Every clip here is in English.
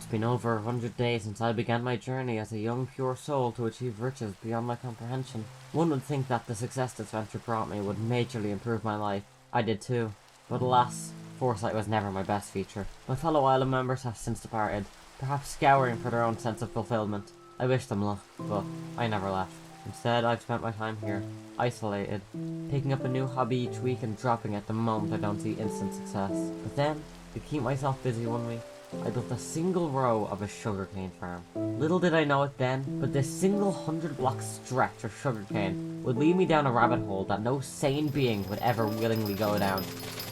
been over 100 days since I began my journey as a young pure soul to achieve riches beyond my comprehension. One would think that the success this venture brought me would majorly improve my life. I did too. But alas, foresight was never my best feature. My fellow island members have since departed, perhaps scouring for their own sense of fulfillment. I wish them luck, but I never left. Instead, I've spent my time here, isolated, picking up a new hobby each week and dropping it the moment I don't see instant success. But then, to keep myself busy one week, I built a single row of a sugarcane farm. Little did I know it then, but this single 100-block stretch of sugarcane would lead me down a rabbit hole that no sane being would ever willingly go down.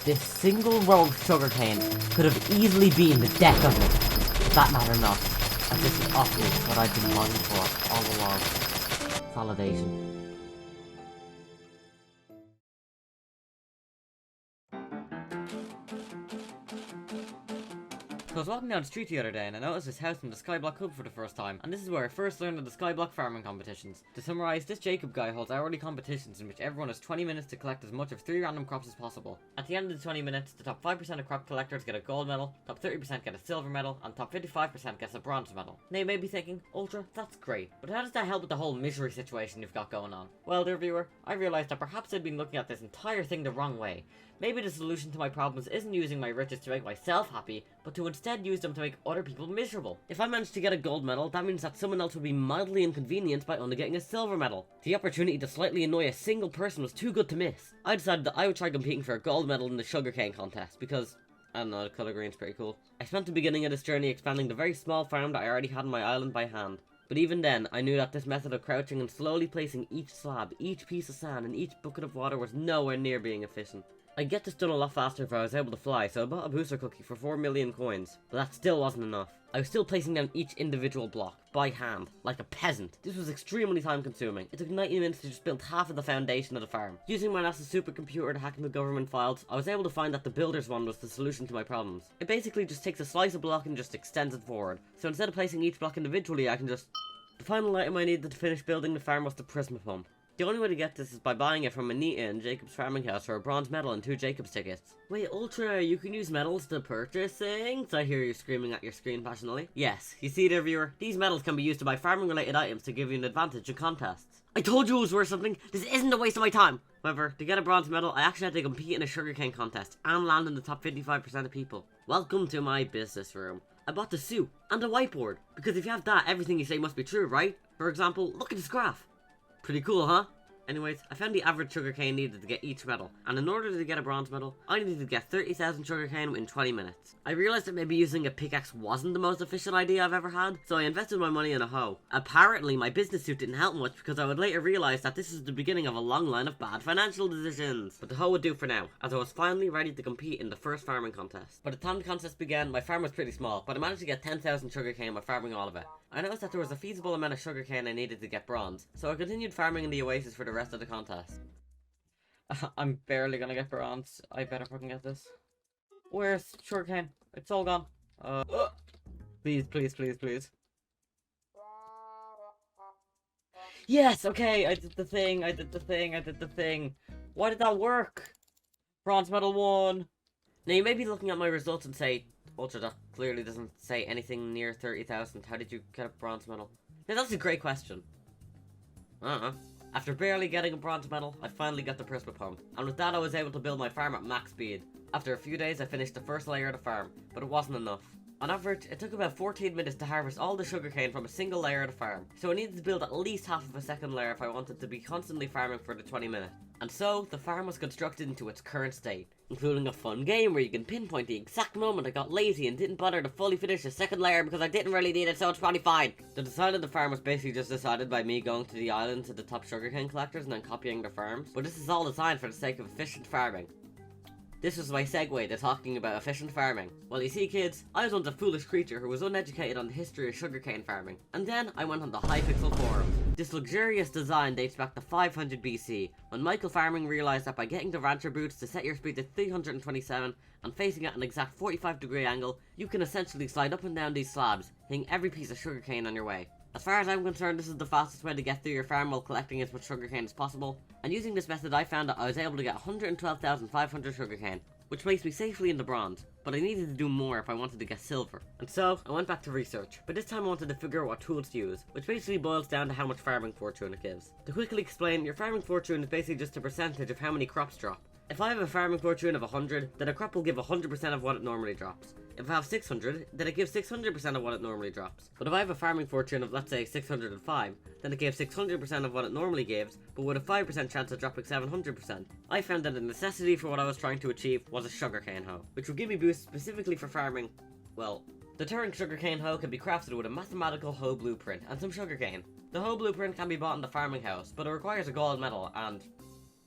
This single row of sugarcane could have easily been the death of me. But that mattered not, as this is obviously what I've been longing for all along. Validation. I was walking down the street the other day and I noticed this house in the Skyblock hub for the first time, and this is where I first learned of the Skyblock farming competitions. To summarise, this Jacob guy holds hourly competitions in which everyone has 20 minutes to collect as much of 3 random crops as possible. At the end of the 20 minutes, the top 5% of crop collectors get a gold medal, top 30% get a silver medal, and top 55% gets a bronze medal. Now you may be thinking, Ultra, that's great, but how does that help with the whole misery situation you've got going on? Well, dear viewer, I realised that perhaps I'd been looking at this entire thing the wrong way. Maybe the solution to my problems isn't using my riches to make myself happy, but to instead use them to make other people miserable. If I managed to get a gold medal, that means that someone else would be mildly inconvenienced by only getting a silver medal. The opportunity to slightly annoy a single person was too good to miss. I decided that I would try competing for a gold medal in the sugarcane contest, because I don't know, the colour green's pretty cool. I spent the beginning of this journey expanding the very small farm that I already had on my island by hand. But even then, I knew that this method of crouching and slowly placing each slab, each piece of sand, and each bucket of water was nowhere near being efficient. I'd get this done a lot faster if I was able to fly, so I bought a booster cookie for 4 million coins. But that still wasn't enough. I was still placing down each individual block, by hand, like a peasant. This was extremely time consuming. It took 90 minutes to just build half of the foundation of the farm. Using my NASA supercomputer to hack into government files, I was able to find that the builder's one was the solution to my problems. It basically just takes a slice of block and just extends it forward. So instead of placing each block individually, I can just... The final item I needed to finish building the farm was the prisma pump. The only way to get this is by buying it from Anita in Jacob's farming house for a bronze medal and 2 Jacob's tickets. Wait, Ultra, you can use medals to purchase things? I hear you screaming at your screen passionately. Yes, you see there, viewer, these medals can be used to buy farming related items to give you an advantage in contests. I told you it was worth something. This isn't a waste of my time. However, to get a bronze medal, I actually had to compete in a sugarcane contest and land in the top 55% of people. Welcome to my business room. I bought the suit and a whiteboard, because if you have that, everything you say must be true, right? For example, look at this graph. Pretty cool, huh? Anyways, I found the average sugarcane needed to get each medal, and in order to get a bronze medal, I needed to get 30,000 sugarcane within 20 minutes. I realised that maybe using a pickaxe wasn't the most efficient idea I've ever had, so I invested my money in a hoe. Apparently, my business suit didn't help much because I would later realise that this is the beginning of a long line of bad financial decisions. But the hoe would do for now, as I was finally ready to compete in the first farming contest. By the time the contest began, my farm was pretty small, but I managed to get 10,000 sugarcane by farming all of it. I noticed that there was a feasible amount of sugarcane I needed to get bronze, so I continued farming in the oasis for the rest of the contest. I'm barely gonna get bronze. I better fucking get this. Where's sugarcane? It's all gone. Please, please, please, please. Yes, okay, I did the thing, I did the thing, I did the thing. Why did that work? Bronze medal 1. Now you may be looking at my results and say, Ultra, that clearly doesn't say anything near 30,000. How did you get a bronze medal? Now that's a great question. After barely getting a bronze medal, I finally got the prisma pump, and with that I was able to build my farm at max speed. After a few days I finished the first layer of the farm, but it wasn't enough. On average, it took about 14 minutes to harvest all the sugarcane from a single layer of the farm, so I needed to build at least half of a second layer if I wanted to be constantly farming for the 20 minutes. And so, the farm was constructed into its current state, including a fun game where you can pinpoint the exact moment I got lazy and didn't bother to fully finish the second layer because I didn't really need it, so it's probably fine. The design of the farm was basically just decided by me going to the island to the top sugarcane collectors and then copying their farms, but this is all designed for the sake of efficient farming. This was my segue to talking about efficient farming. Well, you see kids, I was once a foolish creature who was uneducated on the history of sugarcane farming. And then I went on the Hypixel forums. This luxurious design dates back to 500 BC, when Michael Farming realised that by getting the rancher boots to set your speed to 327 and facing at an exact 45-degree angle, you can essentially slide up and down these slabs, hitting every piece of sugarcane on your way. As far as I'm concerned, this is the fastest way to get through your farm while collecting as much sugarcane as possible, and using this method I found that I was able to get 112,500 sugarcane, which placed me safely in the bronze. but I needed to do more if I wanted to get silver. And so, I went back to research, but this time I wanted to figure out what tools to use, which basically boils down to how much farming fortune it gives. To quickly explain, your farming fortune is basically just a percentage of how many crops drop. If I have a farming fortune of 100, then a crop will give 100% of what it normally drops. If I have 600, then it gives 600% of what it normally drops. But if I have a farming fortune of, let's say, 605, then it gives 600% of what it normally gives, but with a 5% chance of dropping 700%. I found that the necessity for what I was trying to achieve was a sugarcane hoe, which would give me boosts specifically for farming, well, the Turing sugarcane hoe can be crafted with a mathematical hoe blueprint and some sugarcane. The hoe blueprint can be bought in the farming house, but it requires a gold medal and,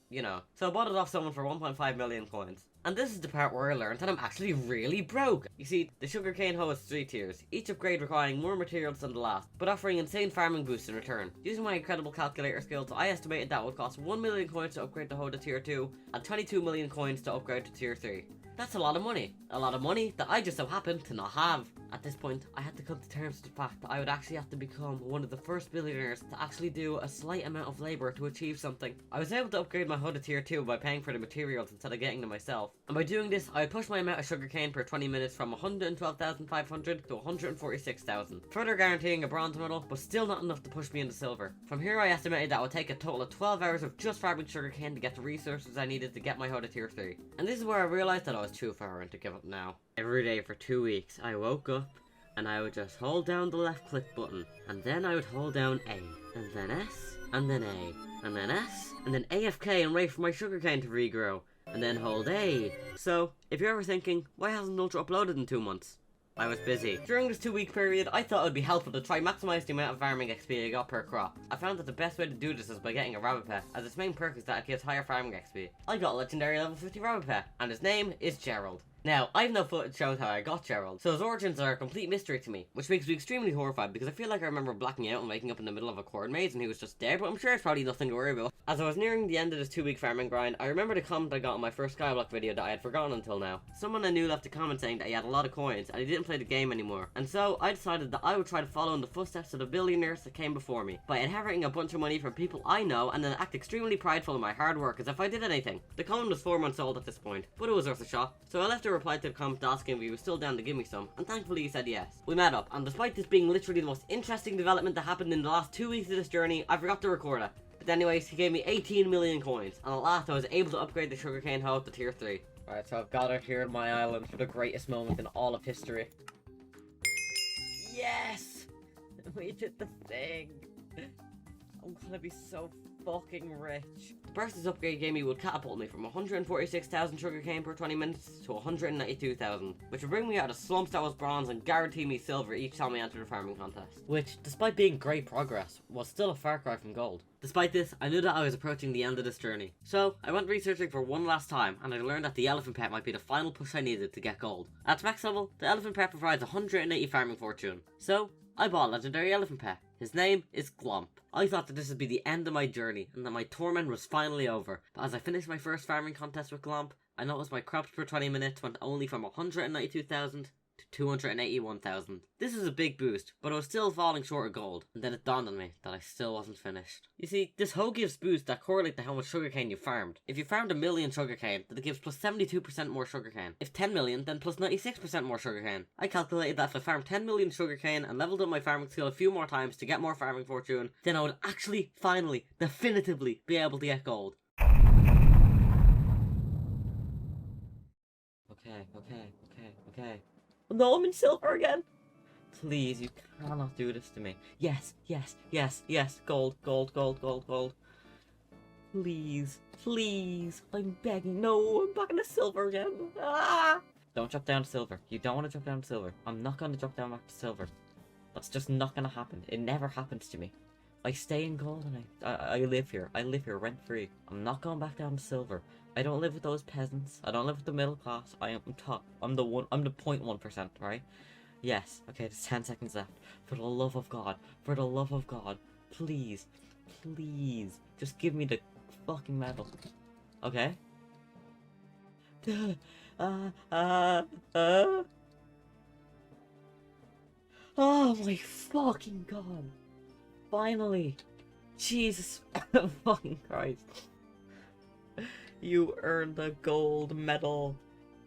you know. So I bought it off someone for 1.5 million coins. And this is the part where I learned that I'm actually really broke. You see, the sugarcane hoe has 3 tiers, each upgrade requiring more materials than the last, but offering insane farming boosts in return. Using my incredible calculator skills, I estimated that it would cost 1 million coins to upgrade the hoe to tier 2, and 22 million coins to upgrade to tier 3. That's a lot of money. A lot of money that I just so happen to not have. At this point, I had to come to terms with the fact that I would actually have to become one of the first billionaires to actually do a slight amount of labor to achieve something. I was able to upgrade my hoe to tier 2 by paying for the materials instead of getting them myself. And by doing this, I would push my amount of sugarcane per 20 minutes from 112,500 to 146,000. Further guaranteeing a bronze medal, but still not enough to push me into silver. From here, I estimated that it would take a total of 12 hours of just farming sugarcane to get the resources I needed to get my hoe to tier 3. And this is where I realized that I was too far in to give up now. Every day for 2 weeks, I woke up and I would just hold down the left click button, and then I would hold down A, and then S, and then A, and then S, and then AFK and wait for my sugarcane to regrow, and then hold A. So, if you're ever thinking, why hasn't Ultra uploaded in 2 months? I was busy. During this 2-week period, I thought it would be helpful to try maximize the amount of farming XP I got per crop. I found that the best way to do this is by getting a rabbit pet, as its main perk is that it gives higher farming XP. I got a legendary level 50 rabbit pet, and his name is Gerald. Now, I have no footage showing how I got Gerald, so his origins are a complete mystery to me, which makes me extremely horrified because I feel like I remember blacking out and waking up in the middle of a corn maze and he was just there, but I'm sure it's probably nothing to worry about. As I was nearing the end of this 2-week farming grind, I remembered a comment I got on my first Skyblock video that I had forgotten until now. Someone I knew left a comment saying that he had a lot of coins and he didn't play the game anymore, and so I decided that I would try to follow in the footsteps of the billionaires that came before me, by inheriting a bunch of money from people I know and then act extremely prideful of my hard work as if I did anything. The comment was 4 months old at this point, but it was worth a shot, so I left a reply to the comment asking if he was still down to give me some, and thankfully he said yes. We met up, and despite this being literally the most interesting development that happened in the last 2 weeks of this journey, I forgot to record it. But anyways, he gave me 18 million coins, and at last I was able to upgrade the sugarcane hoe to tier 3. Alright, so I've gathered here in my island for the greatest moment in all of history. Yes! We did the thing! I'm gonna be so fucking rich. The first this upgrade gave me would catapult me from 146,000 sugarcane per 20 minutes to 192,000, which would bring me out of slumps that was bronze and guarantee me silver each time I entered a farming contest. Which, despite being great progress, was still a far cry from gold. Despite this, I knew that I was approaching the end of this journey. So, I went researching for one last time, and I learned that the elephant pet might be the final push I needed to get gold. At its max level, the elephant pet provides 180 farming fortune. So, I bought a legendary elephant pet. His name is Glomp. I thought that this would be the end of my journey, and that my torment was finally over. But as I finished my first farming contest with Glomp, I noticed my crops per 20 minutes went only from 192,000 to 281,000. This is a big boost, but I was still falling short of gold, and then it dawned on me that I still wasn't finished. You see, this hoe gives boosts that correlate to how much sugarcane you farmed. If you farmed 1 million sugarcane, then it gives plus 72% more sugarcane. If 10 million, then plus 96% more sugarcane. I calculated that if I farmed 10 million sugarcane and leveled up my farming skill a few more times to get more farming fortune, then I would actually, finally, definitively be able to get gold. Okay. No, I'm in silver again! Please, you cannot do this to me. Yes, gold. Please, I'm begging. No, I'm back into silver again. Ah! Don't drop down to silver. You don't want to drop down to silver. I'm not going to drop down back to silver. That's just not going to happen. It never happens to me. I stay in gold and I live here. I live here rent free. I'm not going back down to silver. I don't live with those peasants. I don't live with the middle class. I am top. I'm the 0.1%, right? Yes. Okay, there's 10 seconds left. For the love of God. Please. Just give me the fucking medal. Okay. Oh my fucking God. Finally. Jesus fucking Christ. You earned a gold medal.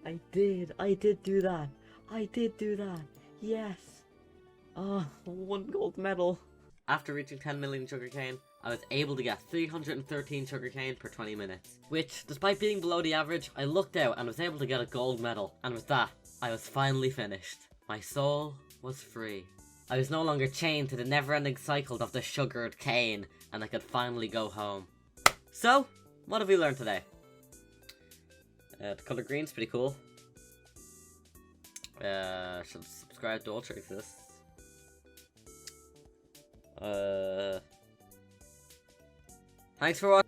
I did do that. I did do that. Yes. Oh, 1 gold medal. After reaching 10 million sugarcane, I was able to get 313 sugarcane per 20 minutes. Which, despite being below the average, I looked out and was able to get a gold medal. And with that, I was finally finished. My soul was free. I was no longer chained to the never-ending cycle of the sugared cane, and I could finally go home. So, what have we learned today? The color green's pretty cool. Should subscribe to ultraexists. Thanks for watching.